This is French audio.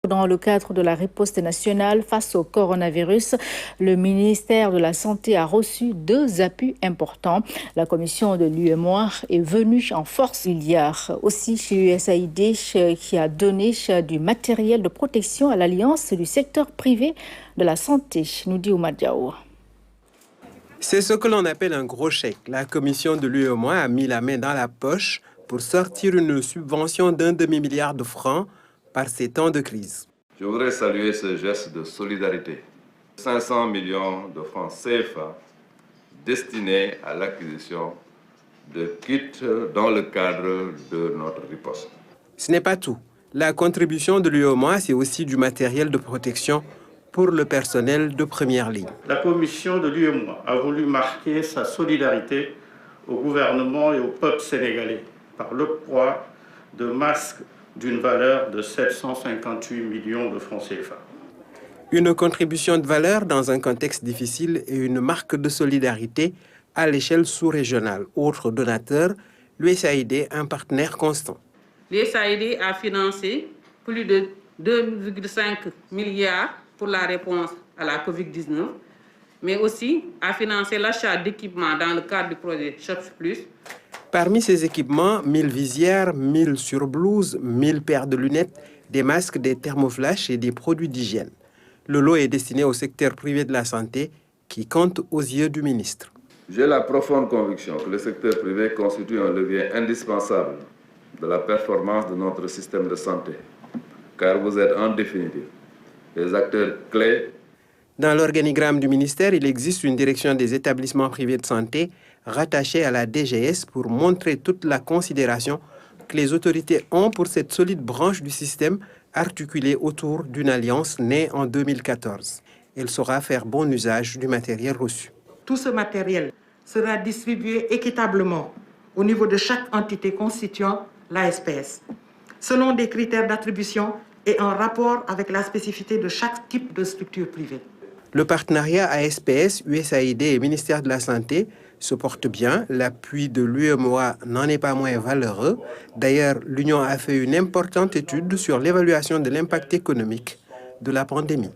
Dans le cadre de la riposte nationale face au coronavirus, le ministère de la Santé a reçu 2 appuis importants. La commission de l'UEMOA est venue en force. Il y a aussi chez USAID qui a donné du matériel de protection à l'Alliance du secteur privé de la santé, nous dit Oumar Diaw. C'est ce que l'on appelle un gros chèque. La commission de l'UEMOA a mis la main dans la poche pour sortir une subvention d'1 demi-milliard de francs par ces temps de crise. Je voudrais saluer ce geste de solidarité. 500 millions de francs CFA destinés à l'acquisition de kits dans le cadre de notre riposte. Ce n'est pas tout. La contribution de l'UEMOA, c'est aussi du matériel de protection pour le personnel de première ligne. La commission de l'UEMOA a voulu marquer sa solidarité au gouvernement et au peuple sénégalais par l'octroi de masques d'une valeur de 758 millions de francs CFA. Une contribution de valeur dans un contexte difficile et une marque de solidarité à l'échelle sous-régionale. Autre donateur, l'USAID, un partenaire constant. L'USAID a financé plus de 2,5 milliards pour la réponse à la COVID-19, mais aussi a financé l'achat d'équipements dans le cadre du projet Shops Plus. Parmi ces équipements, 1000 visières, 1000 surblouses, 1000 paires de lunettes, des masques, des thermoflash et des produits d'hygiène. Le lot est destiné au secteur privé de la santé qui compte aux yeux du ministre. J'ai la profonde conviction que le secteur privé constitue un levier indispensable de la performance de notre système de santé, car vous êtes en définitive des acteurs clés. Dans l'organigramme du ministère, il existe une direction des établissements privés de santé rattachée à la DGS pour montrer toute la considération que les autorités ont pour cette solide branche du système articulée autour d'une alliance née en 2014. Elle saura faire bon usage du matériel reçu. Tout ce matériel sera distribué équitablement au niveau de chaque entité constituant l'ASPS, selon des critères d'attribution et en rapport avec la spécificité de chaque type de structure privée. Le partenariat ASPS, USAID et ministère de la Santé se porte bien. L'appui de l'UEMOA n'en est pas moins valeureux. D'ailleurs, l'Union a fait une importante étude sur l'évaluation de l'impact économique de la pandémie.